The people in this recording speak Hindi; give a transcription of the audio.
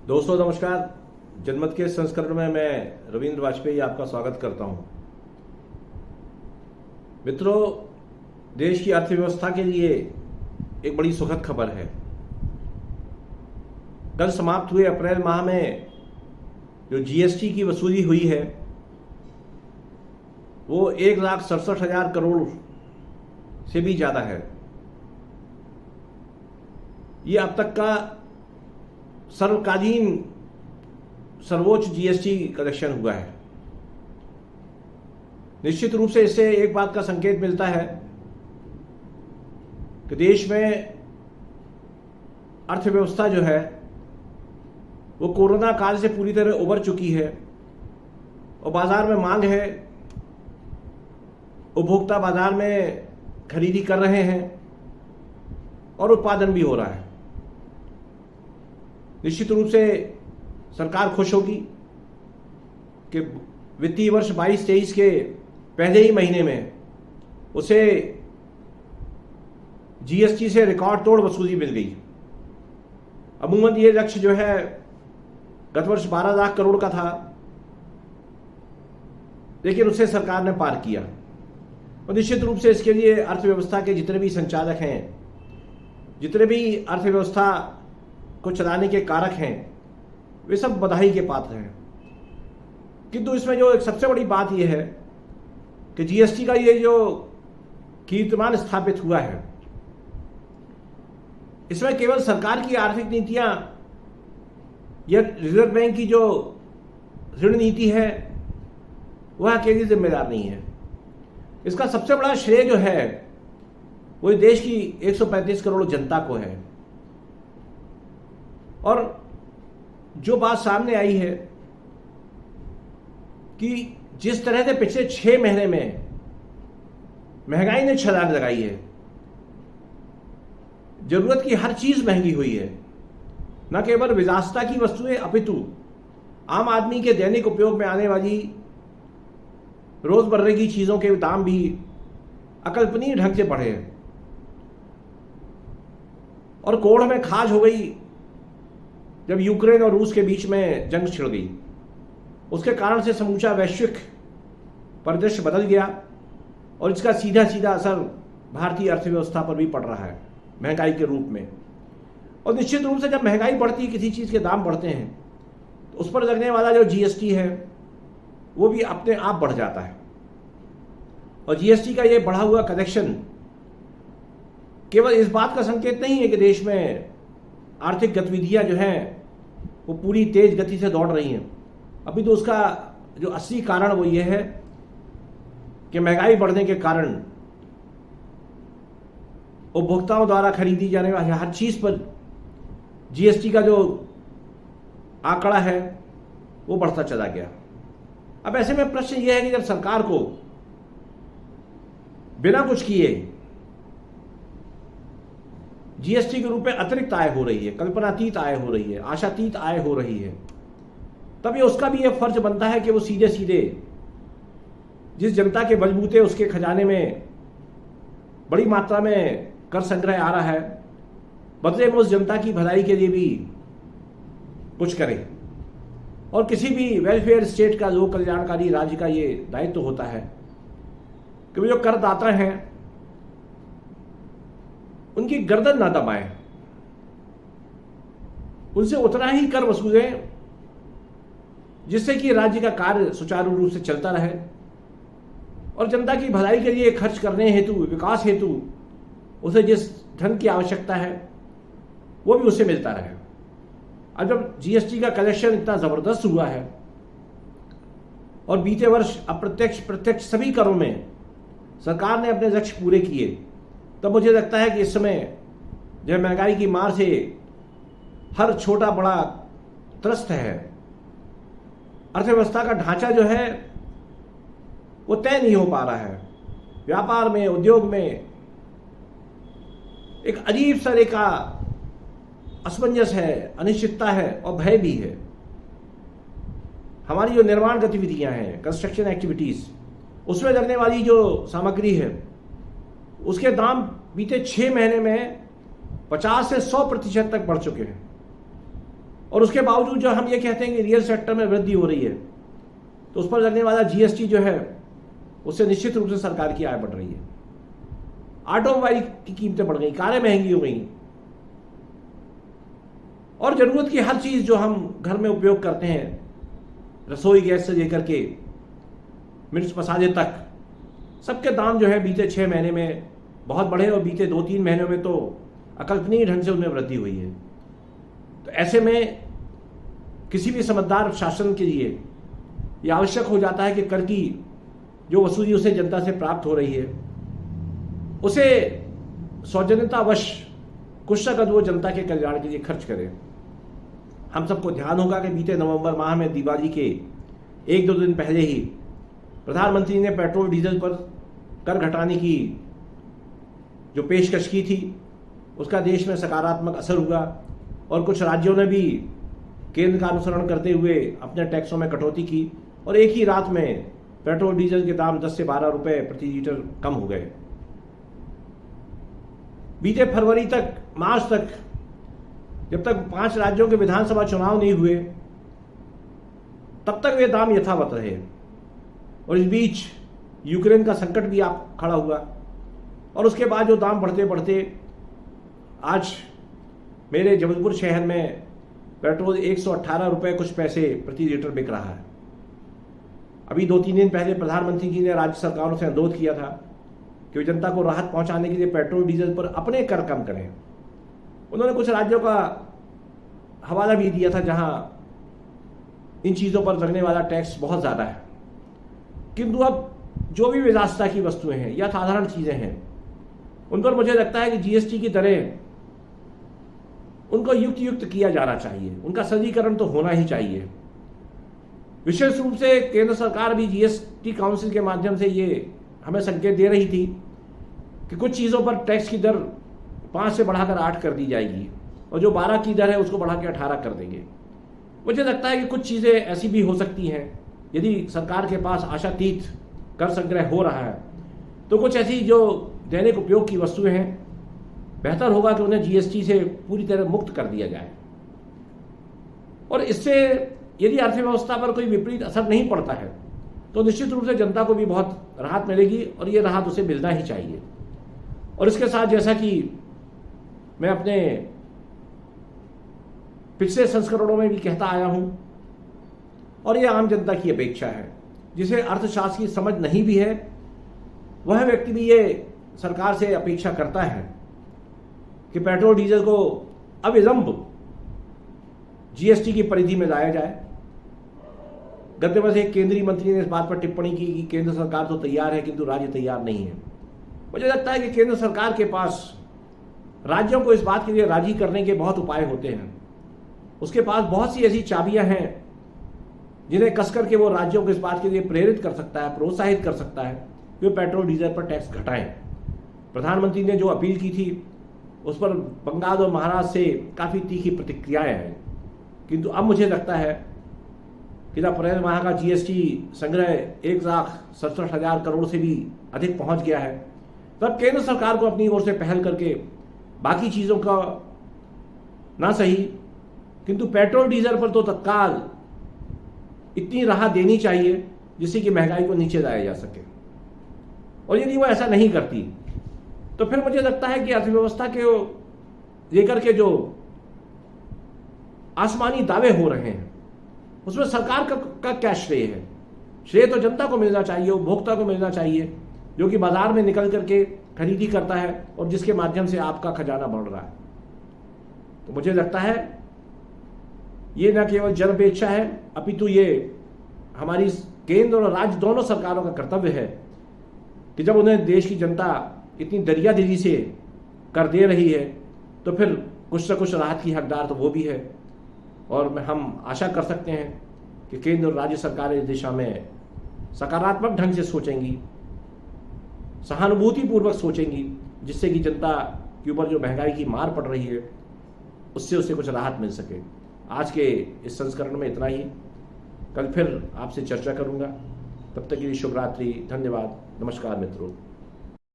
दोस्तों नमस्कार। जनमत के संस्करण में मैं रविंद्र वाजपेयी आपका स्वागत करता हूं। मित्रों, देश की अर्थव्यवस्था के लिए एक बड़ी सुखद खबर है। कल समाप्त हुए अप्रैल माह में जो जीएसटी की वसूली हुई है वो 1,67,000 करोड़ से भी ज़्यादा है। ये अब तक का सर्वकालीन सर्वोच्च जीएसटी कलेक्शन हुआ है। निश्चित रूप से इससे एक बात का संकेत मिलता है कि देश में अर्थव्यवस्था जो है वो कोरोना काल से पूरी तरह उबर चुकी है और बाजार में मांग है। उपभोक्ता बाजार में खरीदी कर रहे हैं और उत्पादन भी हो रहा है। निश्चित रूप से सरकार खुश होगी कि वित्तीय वर्ष 22-23 के पहले ही महीने में उसे जीएसटी से रिकॉर्ड तोड़ वसूली मिल गई। अमूमन ये लक्ष्य जो है गत वर्ष 12 लाख करोड़ का था, लेकिन उसे सरकार ने पार किया। और निश्चित रूप से इसके लिए अर्थव्यवस्था के जितने भी संचालक हैं, जितने भी अर्थव्यवस्था को चलाने के कारक हैं, वे सब बधाई के पात्र हैं। किंतु इसमें जो एक सबसे बड़ी बात यह है कि जीएसटी का ये जो कीर्तिमान स्थापित हुआ है, इसमें केवल सरकार की आर्थिक नीतियां या रिजर्व बैंक की जो ऋण नीति है वह अकेली जिम्मेदार नहीं है। इसका सबसे बड़ा श्रेय जो है वो देश की 135 करोड़ जनता को है। और जो बात सामने आई है कि जिस तरह से पिछले 6 महीने में महंगाई ने छलांग लगाई है, जरूरत की हर चीज महंगी हुई है। न केवल विलासिता की वस्तुएं अपितु आम आदमी के दैनिक उपयोग में आने वाली रोजमर्रा की चीजों के दाम भी अकल्पनीय ढंग से बढ़े हैं। और कोढ़ में खाज हो गई जब यूक्रेन और रूस के बीच में जंग छिड़ गई। उसके कारण से समूचा वैश्विक परिदृश्य बदल गया और इसका सीधा सीधा असर भारतीय अर्थव्यवस्था पर भी पड़ रहा है महंगाई के रूप में। और निश्चित रूप से जब महंगाई बढ़ती है, किसी चीज़ के दाम बढ़ते हैं, तो उस पर लगने वाला जो जीएसटी है वो भी अपने आप बढ़ जाता है। और जीएसटी का ये बढ़ा हुआ कलेक्शन केवल इस बात का संकेत नहीं है कि देश में आर्थिक गतिविधियां जो हैं वो पूरी तेज गति से दौड़ रही हैं। अभी तो उसका जो असली कारण वो ये है कि महंगाई बढ़ने के कारण उपभोक्ताओं द्वारा खरीदी जाने वाली हर चीज पर जीएसटी का जो आंकड़ा है वो बढ़ता चला गया। अब ऐसे में प्रश्न ये है कि जब सरकार को बिना कुछ किए जीएसटी के रूप में अतिरिक्त आय हो रही है, कल्पनातीत आय हो रही है, आशातीत आय हो रही है, तब ये उसका भी यह फर्ज बनता है कि वो सीधे सीधे जिस जनता के बलबूते उसके खजाने में बड़ी मात्रा में कर संग्रह आ रहा है, बदले में उस जनता की भलाई के लिए भी कुछ करे। और किसी भी वेलफेयर स्टेट का, लोक कल्याणकारी राज्य का ये दायित्व होता है कि वो जो करदाता हैं उनकी गर्दन ना दबाएं, उनसे उतना ही कर वसूलें जिससे कि राज्य का कार्य सुचारू रूप से चलता रहे और जनता की भलाई के लिए खर्च करने हेतु, विकास हेतु उसे जिस धन की आवश्यकता है वो भी उसे मिलता रहे। अब जब जीएसटी का कलेक्शन इतना जबरदस्त हुआ है और बीते वर्ष अप्रत्यक्ष प्रत्यक्ष सभी करों में सरकार ने अपने लक्ष्य पूरे किए, तब मुझे लगता है कि इस समय जब महंगाई की मार से हर छोटा बड़ा त्रस्त है, अर्थव्यवस्था का ढांचा जो है वो तय नहीं हो पा रहा है। व्यापार में, उद्योग में एक अजीब सा रेखा असमंजस है, अनिश्चितता है और भय भी है। हमारी जो निर्माण गतिविधियां हैं, कंस्ट्रक्शन एक्टिविटीज, उसमें लगने वाली जो सामग्री है उसके दाम बीते 6 महीने में 50 से 100% तक बढ़ चुके हैं। और उसके बावजूद जो हम ये कहते हैं कि रियल सेक्टर में वृद्धि हो रही है, तो उस पर लगने वाला जीएसटी जो है उससे निश्चित रूप से सरकार की आय बढ़ रही है। ऑटोमोबाइल की कीमतें बढ़ गई, कारें महंगी हो गई, और जरूरत की हर चीज जो हम घर में उपयोग करते हैं, रसोई गैस से लेकर के मिर्च मसाले तक, सबके दाम जो है बीते 6 महीने में बहुत बढ़े और बीते 2-3 महीनों में तो अकल्पनीय ढंग से उनमें वृद्धि हुई है। तो ऐसे में किसी भी समझदार शासन के लिए यह आवश्यक हो जाता है कि कर की जो वसूली उसे जनता से प्राप्त हो रही है उसे सौजन्यतावश कुछ ना कुछ वो जनता के कल्याण के लिए खर्च करे। हम सबको ध्यान होगा कि बीते नवंबर माह में दिवाली के 1-2 दिन पहले ही प्रधानमंत्री ने पेट्रोल डीजल पर कर घटाने की जो पेशकश की थी उसका देश में सकारात्मक असर हुआ, और कुछ राज्यों ने भी केंद्र का अनुसरण करते हुए अपने टैक्सों में कटौती की, और एक ही रात में पेट्रोल डीजल के दाम 10 से 12 रुपए प्रति लीटर कम हो गए। बीते फरवरी तक, मार्च तक, जब तक 5 राज्यों के विधानसभा चुनाव नहीं हुए तब तक वे दाम यथावत रहे, और इस बीच यूक्रेन का संकट भी आप खड़ा हुआ, और उसके बाद जो दाम बढ़ते बढ़ते आज मेरे जबलपुर शहर में पेट्रोल 118 रुपये कुछ पैसे प्रति लीटर बिक रहा है। अभी 2-3 दिन पहले प्रधानमंत्री जी ने राज्य सरकारों से अनुरोध किया था कि वे जनता को राहत पहुंचाने के लिए पेट्रोल डीजल पर अपने कर कम करें। उन्होंने कुछ राज्यों का हवाला भी दिया था जहां इन चीज़ों पर लगने वाला टैक्स बहुत ज़्यादा है, किंतु अब जो भी विलासिता की वस्तुएं हैं या साधारण चीज़ें हैं उन पर मुझे लगता है कि जीएसटी की दरें उनको युक्त किया जाना चाहिए, उनका सरलीकरण तो होना ही चाहिए। विशेष रूप से केंद्र सरकार भी जीएसटी काउंसिल के माध्यम से ये हमें संकेत दे रही थी कि कुछ चीज़ों पर टैक्स की दर 5 से बढ़ाकर 8 कर दी जाएगी, और जो 12 की दर है उसको बढ़ा के 18 कर देंगे। मुझे लगता है कि कुछ चीज़ें ऐसी भी हो सकती हैं, यदि सरकार के पास आशातीत कर संग्रह हो रहा है तो कुछ ऐसी जो दैनिक उपयोग की वस्तुएं हैं बेहतर होगा कि उन्हें जीएसटी से पूरी तरह मुक्त कर दिया जाए, और इससे यदि अर्थव्यवस्था पर कोई विपरीत असर नहीं पड़ता है तो निश्चित रूप से जनता को भी बहुत राहत मिलेगी, और ये राहत उसे मिलना ही चाहिए। और इसके साथ जैसा कि मैं अपने पिछले संस्करणों में भी कहता आया हूं, और ये आम जनता की अपेक्षा है, जिसे अर्थशास्त्र की समझ नहीं भी है वह व्यक्ति भी ये सरकार से अपेक्षा करता है कि पेट्रोल डीजल को अविलंब जीएसटी की परिधि में लाया जाए। गत वर्ष एक केंद्रीय मंत्री ने इस बात पर टिप्पणी की कि केंद्र सरकार तो तैयार है किंतु राज्य तैयार नहीं है। मुझे लगता है कि केंद्र सरकार के पास राज्यों को इस बात के लिए राजी करने के बहुत उपाय होते हैं, उसके पास बहुत सी ऐसी चाबियां हैं जिन्हें कसकर के वो राज्यों को इस बात के लिए प्रेरित कर सकता है, प्रोत्साहित कर सकता है कि वे पेट्रोल डीजल पर टैक्स घटाएं। प्रधानमंत्री ने जो अपील की थी उस पर बंगाल और महाराष्ट्र से काफ़ी तीखी प्रतिक्रियाएं हैं, किंतु अब मुझे लगता है कि अप्रैल माह का जीएसटी संग्रह 1,67,000 करोड़ से भी अधिक पहुंच गया है। तब केंद्र सरकार को अपनी ओर से पहल करके बाकी चीज़ों का ना सही किंतु पेट्रोल डीजल पर तो तत्काल इतनी राहत देनी चाहिए जिससे कि महंगाई को नीचे लाया जा सके, और यदि वो ऐसा नहीं करती तो फिर मुझे लगता है कि अर्थव्यवस्था के लेकर के जो आसमानी दावे हो रहे हैं उसमें सरकार का क्या श्रेय है? श्रेय तो जनता को मिलना चाहिए, उपभोक्ता को मिलना चाहिए, जो कि बाजार में निकल करके खरीदी करता है और जिसके माध्यम से आपका खजाना बढ़ रहा है। तो मुझे लगता है ये न केवल जनअपेक्षा है अपितु ये हमारी केंद्र और राज्य दोनों सरकारों का कर्तव्य है कि जब उन्हें देश की जनता इतनी दरियादिली से कर दे रही है तो फिर कुछ न कुछ राहत की हकदार तो वो भी है, और हम आशा कर सकते हैं कि केंद्र और राज्य सरकारें इस दिशा में सकारात्मक ढंग से सोचेंगी, सहानुभूतिपूर्वक सोचेंगी, जिससे कि जनता के ऊपर जो महंगाई की मार पड़ रही है उससे उसे कुछ राहत मिल सके। आज के इस संस्करण में इतना ही, कल फिर आपसे चर्चा करूंगा। तब तक के लिए शुभ रात्रि, धन्यवाद, नमस्कार मित्रों।